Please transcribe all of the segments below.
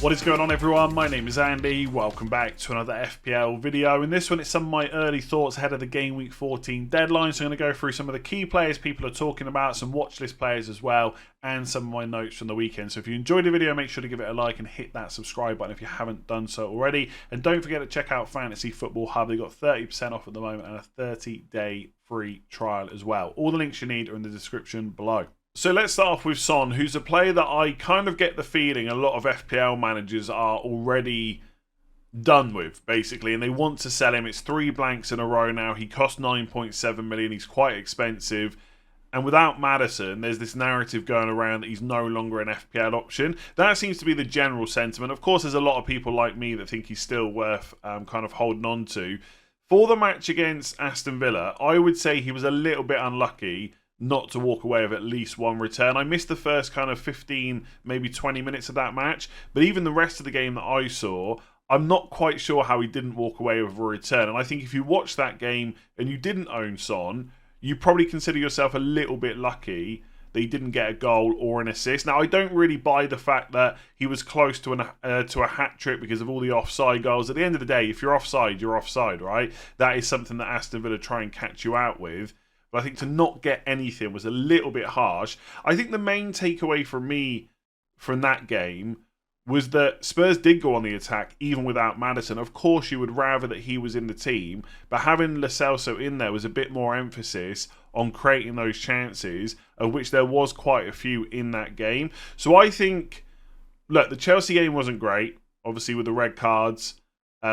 What is going on, everyone? My name is Andy. Welcome back to another FPL video. In this one, it's some of my early thoughts ahead of the Game Week 14 deadline. So I'm going to go through some of the key players people are talking about, some watch list players as well, and some of my notes from the weekend. So if you enjoyed the video, make sure to give it a like and hit that subscribe button if you haven't done so already. And don't forget to check out Fantasy Football Hub. They've got 30% off at the moment and a 30-day free trial as well. All the links you need are in the description below. So let's start off with Son, who's a player that I kind of get the feeling a lot of FPL managers are already done with, basically, and they want to sell him. It's 3 blanks in a row now. He cost 9.7 million. He's quite expensive. And without Maddison, there's this narrative going around that he's no longer an FPL option. That seems to be the general sentiment. Of course, there's a lot of people like me that think he's still worth kind of holding on to. For the match against Aston Villa, I would say he was a little bit unlucky not to walk away with at least one return. I missed the first kind of 15, maybe 20 minutes of that match, but even the rest of the game that I saw, I'm not quite sure how he didn't walk away with a return. And I think if you watched that game and you didn't own Son, you probably consider yourself a little bit lucky that he didn't get a goal or an assist. Now, I don't really buy the fact that he was close to a hat-trick because of all the offside goals. At the end of the day, if you're offside, right? That is something that Aston Villa try and catch you out with. But I think to not get anything was a little bit harsh. I think the main takeaway for me from that game was that Spurs did go on the attack even without Maddison. Of course, you would rather that he was in the team, but having Lo Celso in there was a bit more emphasis on creating those chances, of which there was quite a few in that game. So I think, look, the Chelsea game wasn't great, obviously with the red cards.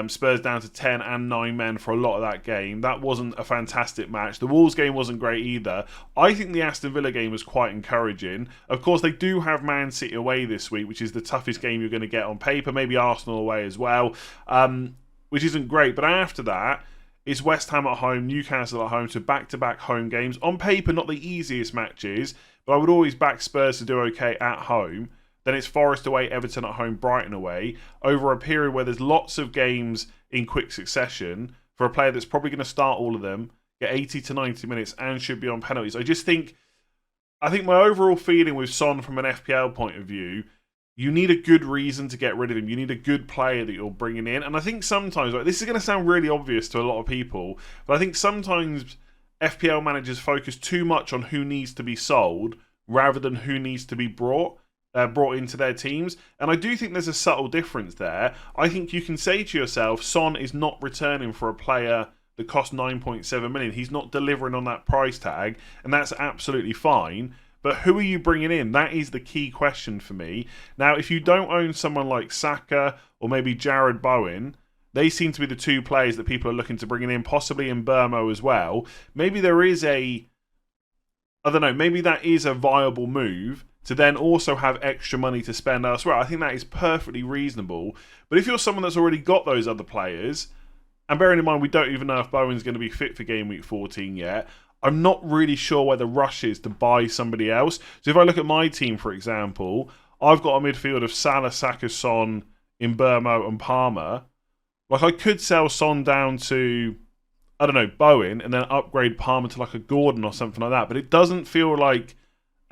Spurs down to 10 and 9 men for a lot of that game. That wasn't a fantastic match. The Wolves game wasn't great either. I think the Aston Villa game was quite encouraging. Of course, they do have Man City away this week, which is the toughest game you're going to get on paper. Maybe Arsenal away as well, which isn't great. But after that, it's West Ham at home, Newcastle at home, so back-to-back home games. On paper, not the easiest matches, but I would always back Spurs to do okay at home. Then it's Forest away, Everton at home, Brighton away, over a period where there's lots of games in quick succession for a player that's probably going to start all of them, get 80 to 90 minutes and should be on penalties. I think my overall feeling with Son from an FPL point of view, you need a good reason to get rid of him. You need a good player that you're bringing in. And I think sometimes, like, this is going to sound really obvious to a lot of people, but I think sometimes FPL managers focus too much on who needs to be sold rather than who needs to be brought into their teams. And I do think there's a subtle difference there. I think you can say to yourself, Son is not returning for a player that cost 9.7 million. He's not delivering on that price tag, and that's absolutely fine. But who are you bringing in? That is the key question for me. Now, if you don't own someone like Saka or maybe Jared Bowen, they seem to be the 2 players that people are looking to bring in, possibly in Burmo as well. Maybe there is maybe that is a viable move to then also have extra money to spend elsewhere. I think that is perfectly reasonable. But if you're someone that's already got those other players, and bearing in mind we don't even know if Bowen's going to be fit for Game Week 14 yet, I'm not really sure where the rush is to buy somebody else. So if I look at my team, for example, I've got a midfield of Salah, Saka, Son, Mbeumo and Palmer. Like, I could sell Son down to, I don't know, Bowen, and then upgrade Palmer to like a Gordon or something like that. But it doesn't feel like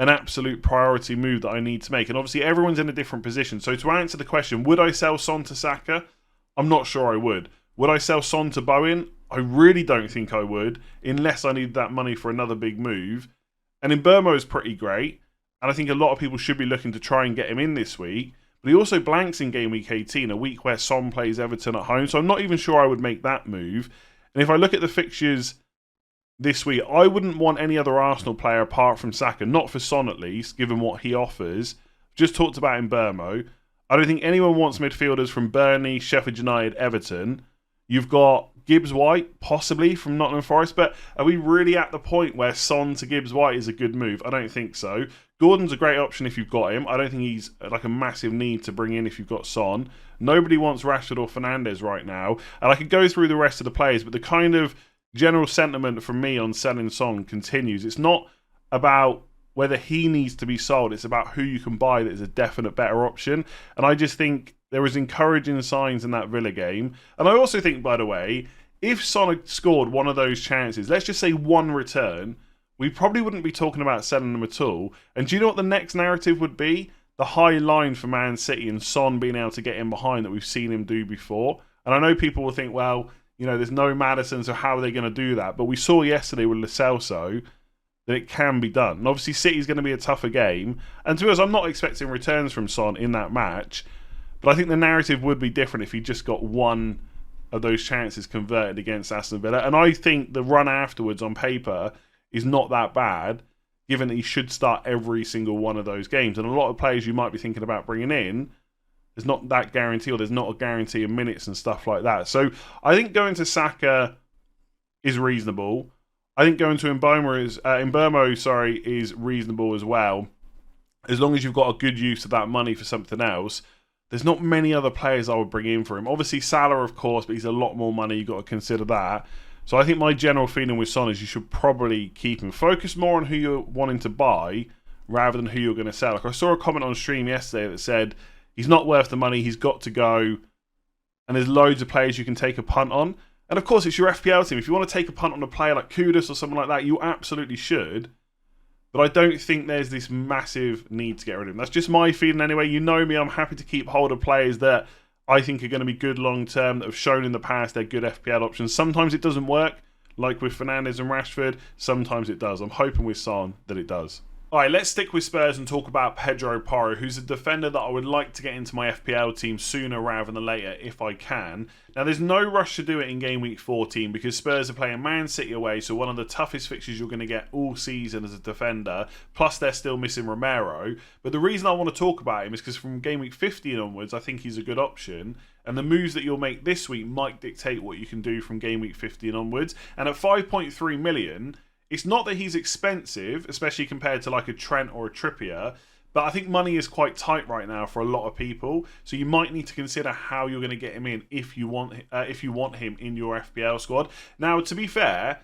an absolute priority move that I need to make. And obviously everyone's in a different position. So to answer the question, would I sell Son to Saka? I'm not sure I would. Would I sell Son to Bowen? I really don't think I would, unless I need that money for another big move. And Mbeumo is pretty great, and I think a lot of people should be looking to try and get him in this week. But he also blanks in Game Week 18, a week where Son plays Everton at home. So I'm not even sure I would make that move. And if I look at the fixtures this week, I wouldn't want any other Arsenal player apart from Saka, not for Son at least, given what he offers. Just talked about Mbeumo. I don't think anyone wants midfielders from Burnley, Sheffield United, Everton. You've got Gibbs White, possibly, from Nottingham Forest, but are we really at the point where Son to Gibbs White is a good move? I don't think so. Gordon's a great option if you've got him. I don't think he's like a massive need to bring in if you've got Son. Nobody wants Rashford or Fernandes right now. And I could go through the rest of the players, but the kind of general sentiment from me on selling Son continues. It's not about whether he needs to be sold. It's about who you can buy that is a definite better option. And I just think there was encouraging signs in that Villa game. And I also think, by the way, if Son had scored one of those chances, let's just say one return, we probably wouldn't be talking about selling them at all. And do you know what the next narrative would be? the high line for Man City and Son being able to get in behind that we've seen him do before. And I know people will think, well, there's no Maddison, so how are they going to do that? But we saw yesterday with Lo Celso that it can be done. And obviously City's going to be a tougher game. And to be honest, I'm not expecting returns from Son in that match. But I think the narrative would be different if he just got one of those chances converted against Aston Villa. And I think the run afterwards on paper is not that bad, given that he should start every single one of those games. And a lot of players you might be thinking about bringing in, there's not that guarantee, or there's not a guarantee of minutes and stuff like that. So I think going to Saka is reasonable. I think going to Mbeumo is reasonable as well. As long as you've got a good use of that money for something else. There's not many other players I would bring in for him. Obviously Salah, of course, but he's a lot more money. You've got to consider that. So I think my general feeling with Son is you should probably keep him. Focus more on who you're wanting to buy rather than who you're going to sell. Like I saw a comment on stream yesterday that said he's not worth the money, he's got to go, and there's loads of players you can take a punt on. And of course, it's your FPL team. If you want to take a punt on a player like Kudus or someone like that, you absolutely should. But I don't think there's this massive need to get rid of him. That's just my feeling anyway. You know me, I'm happy to keep hold of players that I think are going to be good long term, that have shown in the past they're good FPL options. Sometimes it doesn't work, like with Fernandes and Rashford. Sometimes it does. I'm hoping with Son that it does. Alright, let's stick with Spurs and talk about Pedro Porro, who's a defender that I would like to get into my FPL team sooner rather than later if I can. Now, there's no rush to do it in Game Week 14 because Spurs are playing Man City away, so one of the toughest fixtures you're going to get all season as a defender, plus they're still missing Romero. But the reason I want to talk about him is because from Game Week 15 onwards, I think he's a good option, and the moves that you'll make this week might dictate what you can do from Game Week 15 onwards. And at 5.3 million... it's not that he's expensive, especially compared to like a Trent or a Trippier, but I think money is quite tight right now for a lot of people. So you might need to consider how you're going to get him in if you want him in your FPL squad. Now, to be fair,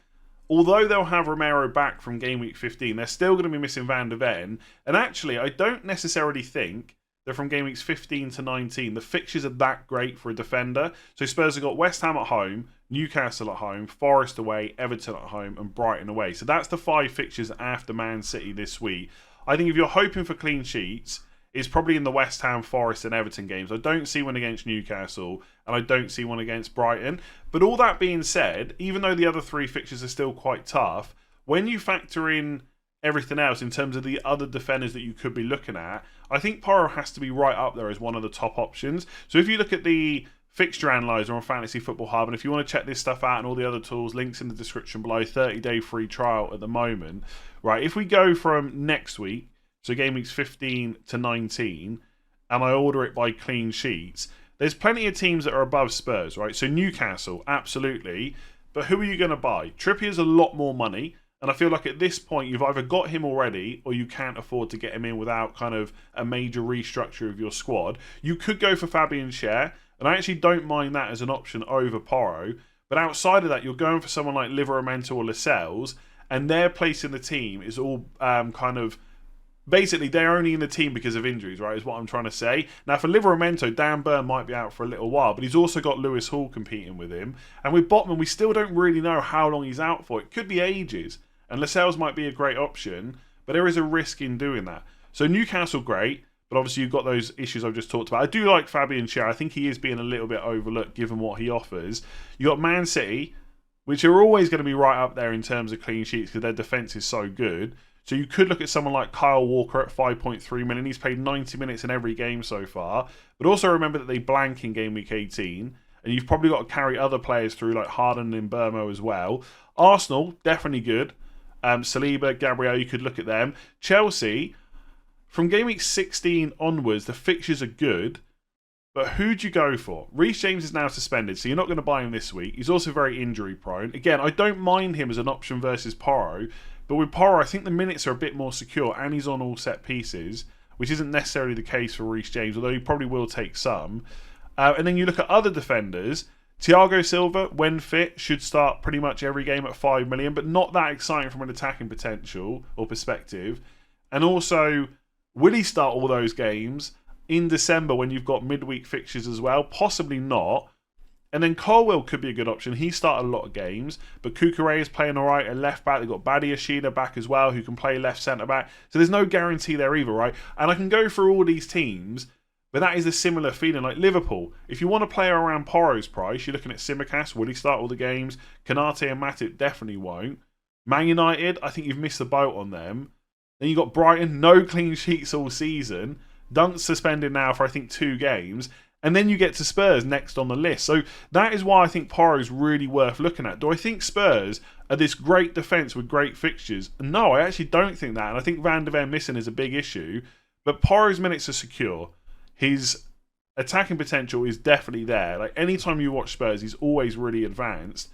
although they'll have Romero back from Game Week 15, they're still going to be missing Van de Ven. And actually, I don't necessarily think that from Game Weeks 15 to 19, the fixtures are that great for a defender. So Spurs have got West Ham at home, Newcastle at home, Forest away, Everton at home, and Brighton away. So that's the 5 fixtures after Man City this week. I think if you're hoping for clean sheets, it's probably in the West Ham, Forest, and Everton games. I don't see one against Newcastle, and I don't see one against Brighton. But all that being said, even though the other 3 fixtures are still quite tough, when you factor in everything else in terms of the other defenders that you could be looking at, I think Porro has to be right up there as one of the top options. So if you look at the fixture analyzer on Fantasy Football Hub, and if you want to check this stuff out and all the other tools, links in the description below, 30-day free trial at the moment. Right, if we go from next week, so game weeks 15 to 19, and I order it by clean sheets, there's plenty of teams that are above Spurs, right? So Newcastle, absolutely. But who are you going to buy? Trippier's a lot more money. And I feel like at this point, you've either got him already or you can't afford to get him in without kind of a major restructure of your squad. You could go for Fabian Schär, and I actually don't mind that as an option over Porro. But outside of that, you're going for someone like Livramento or Lascelles, and their place in the team is all kind of... basically, they're only in the team because of injuries, right, is what I'm trying to say. Now, for Livramento, Dan Burn might be out for a little while, but he's also got Lewis Hall competing with him. And with Botman, we still don't really know how long he's out for. It could be ages. And Lascelles might be a great option, but there is a risk in doing that. So Newcastle, great, but obviously you've got those issues I've just talked about. I do like Fabian Schär. I think he is being a little bit overlooked given what he offers. You've got Man City, which are always going to be right up there in terms of clean sheets because their defence is so good. So you could look at someone like Kyle Walker at 5.3 million. He's played 90 minutes in every game so far. But also remember that they blank in game week 18. And you've probably got to carry other players through like Harden and Mbeumo as well. Arsenal, definitely good. Saliba, Gabriel, you could look at them. Chelsea, from game week 16 onwards, the fixtures are good. But who do you go for? Reece James is now suspended, so you're not going to buy him this week. He's also very injury prone. Again, I don't mind him as an option versus Porro. But with Porro, I think the minutes are a bit more secure and he's on all set pieces, which isn't necessarily the case for Reece James, although he probably will take some. And then you look at other defenders. Thiago Silva, when fit, should start pretty much every game at 5 million, but not that exciting from an attacking potential or perspective. And also, will he start all those games in December when you've got midweek fixtures as well? Possibly not. And then Colwell could be a good option. He started a lot of games, but Cucurella is playing all right at left back. They've got Badiashile back as well, who can play left centre back. So there's no guarantee there either, right? And I can go through all these teams, but that is a similar feeling. Like Liverpool, if you want to play around Porro's price, you're looking at Tsimikas. Will he start all the games? Konate and Matip definitely won't. Man United, I think you've missed the boat on them. Then you've got Brighton, no clean sheets all season. Dunk's suspended now for, I think, 2 games. And then you get to Spurs next on the list. So that is why I think Porro's really worth looking at. Do I think Spurs are this great defence with great fixtures? No, I actually don't think that. And I think Van der Ven missing is a big issue. But Porro's minutes are secure. His attacking potential is definitely there. Like anytime you watch Spurs, he's always really advanced.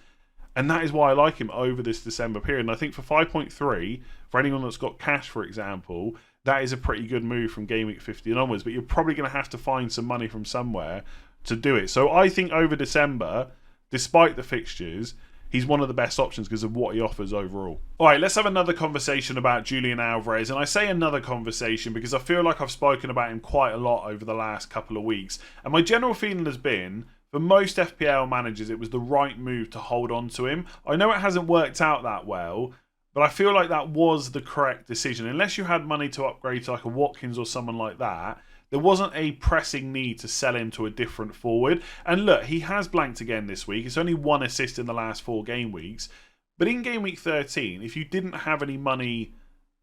And that is why I like him over this December period. And I think for 5.3, for anyone that's got cash, for example, that is a pretty good move from Game Week 50 and onwards. But you're probably going to have to find some money from somewhere to do it. So I think over December, despite the fixtures, he's one of the best options because of what he offers overall. All right, let's have another conversation about Julian Álvarez. And I say another conversation because I feel like I've spoken about him quite a lot over the last couple of weeks. And my general feeling has been, for most FPL managers, it was the right move to hold on to him. I know it hasn't worked out that well, but I feel like that was the correct decision. Unless you had money to upgrade to like a Watkins or someone like that, there wasn't a pressing need to sell him to a different forward. And look, he has blanked again this week. It's only 1 assist in the last 4 game weeks. But in game week 13, if you didn't have any money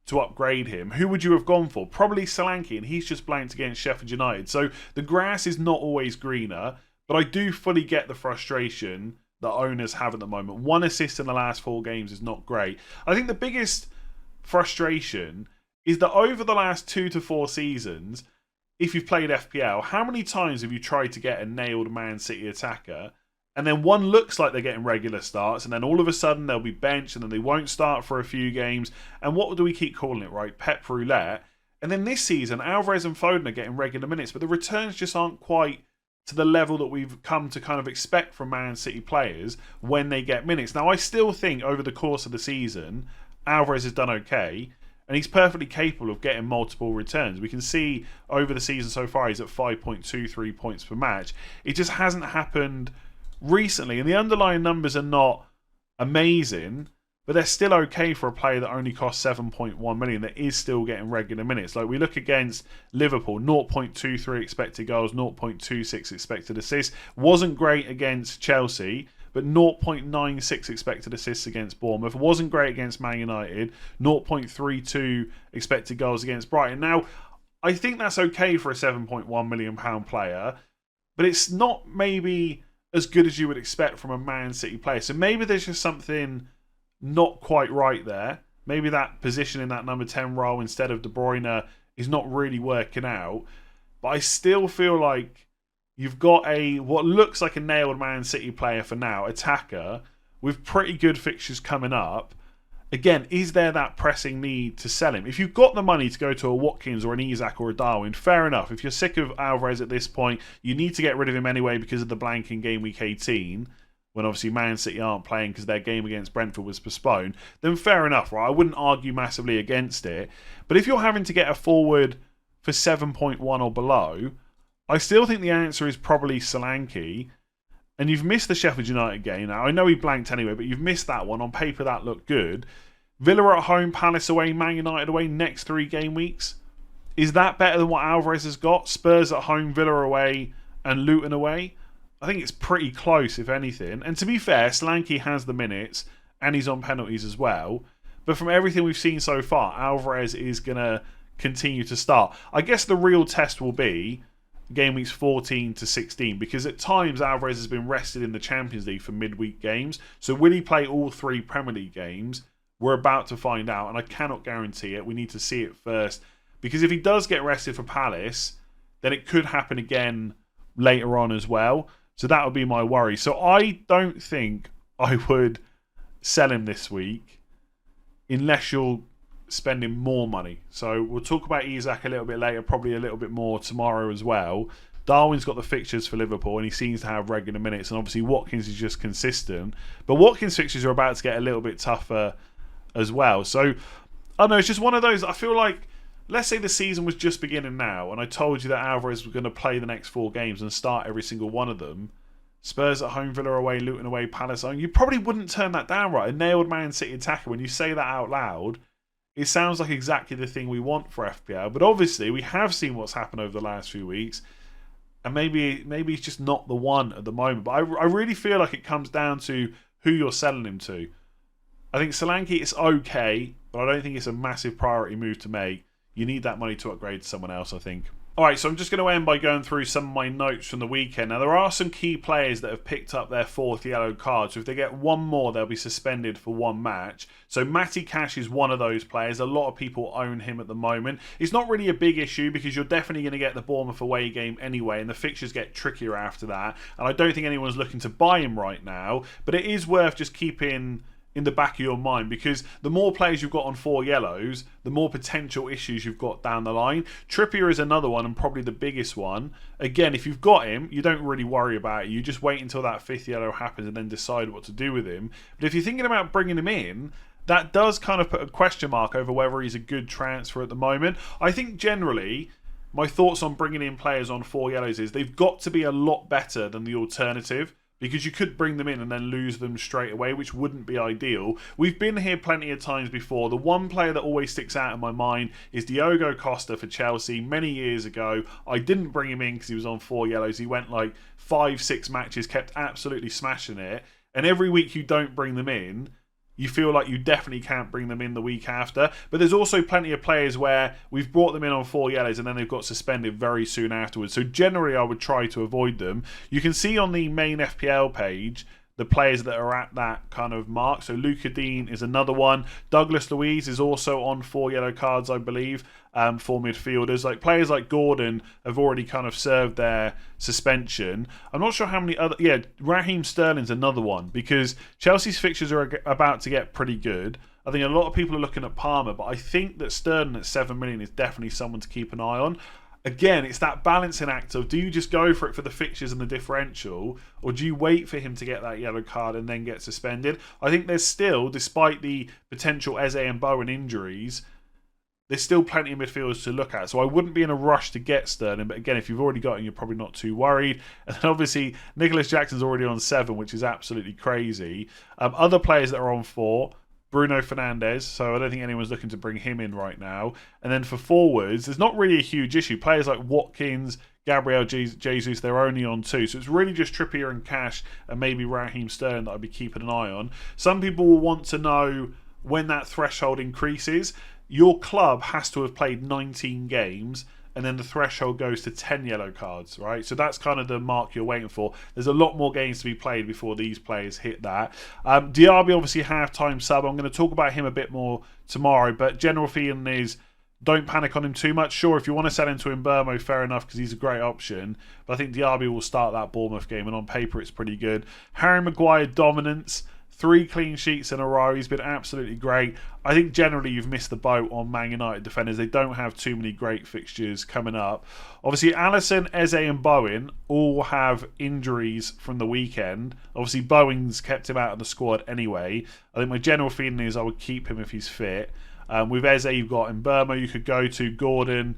to upgrade him, who would you have gone for? Probably Solanke, and he's just blanked against Sheffield United. So the grass is not always greener, but I do fully get the frustration that owners have at the moment. 1 assist in the last 4 games is not great. I think the biggest frustration is that over the last 2 to 4 seasons, if you've played FPL, how many times have you tried to get a nailed Man City attacker, and then one looks like they're getting regular starts, and then all of a sudden they'll be benched, and then they won't start for a few games, and what do we keep calling it, right? Pep roulette. And then this season, Álvarez and Foden are getting regular minutes, but the returns just aren't quite to the level that we've come to kind of expect from Man City players when they get minutes. Now, I still think over the course of the season, Álvarez has done okay, and he's perfectly capable of getting multiple returns. We can see over the season so far, he's at 5.23 points per match. It just hasn't happened recently, and the underlying numbers are not amazing, but they're still okay for a player that only costs 7.1 million that is still getting regular minutes. Like we look against Liverpool, 0.23 expected goals, 0.26 expected assists. Wasn't great against Chelsea, but 0.96 expected assists against Bournemouth. Wasn't great against Man United, 0.32 expected goals against Brighton. Now, I think that's okay for a £7.1 million player, but it's not maybe as good as you would expect from a Man City player. So maybe there's just something not quite right there. Maybe that position in that number 10 role instead of De Bruyne is not really working out. But I still feel like you've got a what looks like a nailed Man City player for now, attacker, with pretty good fixtures coming up. Again, is there that pressing need to sell him? If you've got the money to go to a Watkins or an Isak or a Darwin, fair enough. If you're sick of Álvarez at this point, you need to get rid of him anyway because of the blank in game week 18. When obviously Man City aren't playing because their game against Brentford was postponed, then fair enough, right? I wouldn't argue massively against it. But if you're having to get a forward for 7.1 or below, I still think the answer is probably Solanke. And you've missed the Sheffield United game. Now, I know he blanked anyway, but you've missed that one. On paper, that looked good. Villa at home, Palace away, Man United away, next 3 game weeks. Is that better than what Álvarez has got? Spurs at home, Villa away, and Luton away? I think it's pretty close, if anything. And to be fair, Solanke has the minutes, and he's on penalties as well. But from everything we've seen so far, Álvarez is going to continue to start. I guess the real test will be game weeks 14 to 16, because at times Álvarez has been rested in the Champions League for midweek games. So will he play all 3 Premier League games? We're about to find out, and I cannot guarantee it. We need to see it first. Because if he does get rested for Palace, then it could happen again later on as well. So that would be my worry. So I don't think I would sell him this week unless you're spending more money. So we'll talk about Isak a little bit later, probably a little bit more tomorrow as well. Darwin's got the fixtures for Liverpool and he seems to have regular minutes. And obviously Watkins is just consistent. But Watkins' fixtures are about to get a little bit tougher as well. So, I don't know, it's just one of those, I feel like, let's say the season was just beginning now and I told you that Álvarez was going to play the next 4 games and start every single one of them. Spurs at home, Villa away, Luton away, Palace home. You probably wouldn't turn that down, right? A nailed Man City attacker, when you say that out loud, it sounds like exactly the thing we want for FPL. But obviously, we have seen what's happened over the last few weeks. And maybe he's just not the one at the moment. But I really feel like it comes down to who you're selling him to. I think Solanke is okay, but I don't think it's a massive priority move to make. You need that money to upgrade to someone else, I think. Alright, so I'm just going to end by going through some of my notes from the weekend. Now, there are some key players that have picked up their 4th yellow card. So if they get one more, they'll be suspended for one match. So Matty Cash is one of those players. A lot of people own him at the moment. It's not really a big issue because you're definitely going to get the Bournemouth away game anyway, and the fixtures get trickier after that. And I don't think anyone's looking to buy him right now. But it is worth just keeping in the back of your mind, because the more players you've got on 4 yellows, the more potential issues you've got down the line. Trippier is another one, and probably the biggest one. Again, if you've got him, you don't really worry about it. You just wait until that 5th yellow happens and then decide what to do with him. But if you're thinking about bringing him in, that does kind of put a question mark over whether he's a good transfer at the moment. I think generally, my thoughts on bringing in players on 4 yellows is they've got to be a lot better than the alternative, because you could bring them in and then lose them straight away, which wouldn't be ideal. We've been here plenty of times before. The one player that always sticks out in my mind is Diogo Costa for Chelsea many years ago. I didn't bring him in because he was on 4 yellows. He went like 5-6 matches, kept absolutely smashing it. And every week you don't bring them in, you feel like you definitely can't bring them in the week after. But there's also plenty of players where we've brought them in on 4 yellows and then they've got suspended very soon afterwards. So generally I would try to avoid them. You can see on the main FPL page the players that are at that kind of mark. So Luca Dean is another one. Douglas Luiz is also on 4 yellow cards, I believe, for midfielders. Like players like Gordon have already kind of served their suspension. I'm not sure how many other... Yeah, Raheem Sterling's another one, because Chelsea's fixtures are about to get pretty good. I think a lot of people are looking at Palmer, but I think that Sterling at 7 million is definitely someone to keep an eye on. Again, it's that balancing act of, do you just go for it for the fixtures and the differential, or do you wait for him to get that yellow card and then get suspended? I think there's still, despite the potential Eze and Bowen injuries, there's still plenty of midfielders to look at. So I wouldn't be in a rush to get Sterling, but again, if you've already got him, you're probably not too worried. And then obviously, Nicholas Jackson's already on 7, which is absolutely crazy. Other players that are on 4... Bruno Fernandes, so I don't think anyone's looking to bring him in right now. And then for forwards, there's not really a huge issue. Players like Watkins, Gabriel Jesus, they're only on 2. So it's really just Trippier and Cash and maybe Raheem Sterling that I'd be keeping an eye on. Some people will want to know when that threshold increases. Your club has to have played 19 games, and then the threshold goes to 10 yellow cards, right? So that's kind of the mark you're waiting for. There's a lot more games to be played before these players hit that. Diaby, obviously, half-time sub. I'm going to talk about him a bit more tomorrow, but general feeling is don't panic on him too much. Sure, if you want to sell him to Mbeumo, fair enough, because he's a great option. But I think Diaby will start that Bournemouth game, and on paper it's pretty good. Harry Maguire dominance. 3 clean sheets in a row. He's been absolutely great. I think generally you've missed the boat on Man United defenders. They don't have too many great fixtures coming up. Obviously, Alisson, Eze and Bowen all have injuries from the weekend. Obviously, Bowen's kept him out of the squad anyway. I think my general feeling is I would keep him if he's fit. With Eze, you've got Mbeumo you could go to, Gordon,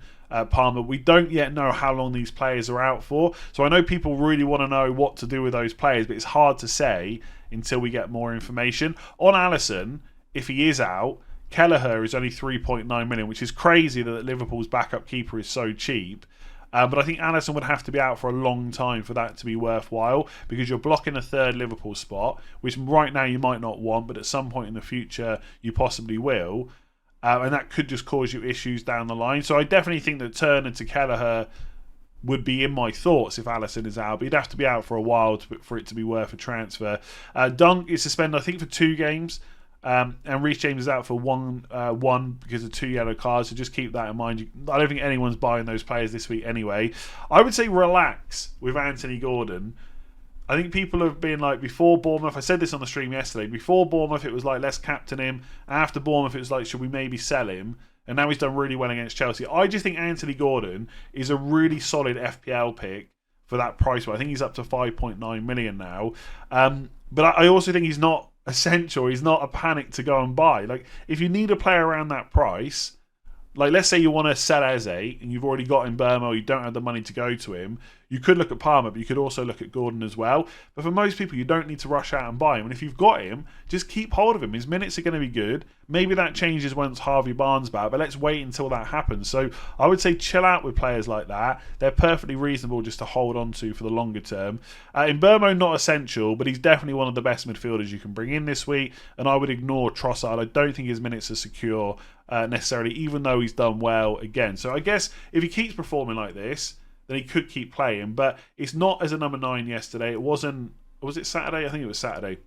Palmer. We don't yet know how long these players are out for. So I know people really want to know what to do with those players, but it's hard to say until we get more information. On Alisson, if he is out, Kelleher is only 3.9 million, which is crazy that Liverpool's backup keeper is so cheap. But I think Alisson would have to be out for a long time for that to be worthwhile, because you're blocking a third Liverpool spot, which right now you might not want, but at some point in the future you possibly will. And that could just cause you issues down the line. So I definitely think that Turner to Kelleher would be in my thoughts if Alisson is out, but he'd have to be out for a while for it to be worth a transfer. Dunk is suspended, I think, for 2 games, and Reece James is out for one because of 2 yellow cards, so just keep that in mind. I don't think anyone's buying those players this week anyway. I would say relax with Anthony Gordon. I think people have been like, before Bournemouth, I said this on the stream yesterday, before Bournemouth it was like, let's captain him. After Bournemouth it was like, should we maybe sell him? And now he's done really well against Chelsea. I just think Anthony Gordon is a really solid FPL pick for that price. I think he's up to 5.9 million now. But I also think he's not essential. He's not a panic to go and buy. Like, if you need a player around that price, like let's say you want to sell Eze and you've already got Mbeumo, you don't have the money to go to him, You could look at Palmer, but you could also look at Gordon as well. But for most people, you don't need to rush out and buy him. And if you've got him, just keep hold of him. His minutes are going to be good. Maybe that changes once Harvey Barnes back, but let's wait until that happens. So I would say chill out with players like that. They're perfectly reasonable just to hold on to for the longer term. In Burmo, not essential, but he's definitely one of the best midfielders you can bring in this week. And I would ignore Trossard. I don't think his minutes are secure necessarily, even though he's done well again. So I guess if he keeps performing like this, then he could keep playing. But it's not as a number 9 yesterday. It wasn't. Was it Saturday? I think it was Saturday.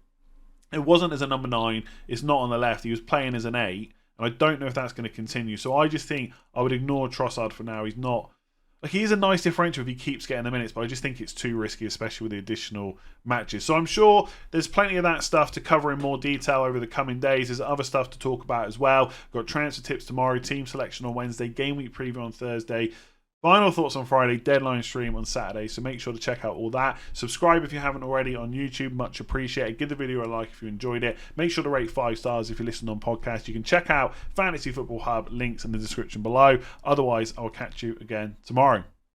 It wasn't as a number 9. It's not on the left. He was playing as an 8. And I don't know if that's going to continue. So I just think I would ignore Trossard for now. He's not... Like, he is a nice differential if he keeps getting the minutes, but I just think it's too risky, especially with the additional matches. So I'm sure there's plenty of that stuff to cover in more detail over the coming days. There's other stuff to talk about as well. Got transfer tips tomorrow, team selection on Wednesday, game week preview on Thursday. Final thoughts on Friday, deadline stream on Saturday, so make sure to check out all that. Subscribe if you haven't already on YouTube, much appreciated. Give the video a like if you enjoyed it. Make sure to rate 5 stars if you listen on podcast. You can check out Fantasy Football Hub, links in the description below. Otherwise, I'll catch you again tomorrow.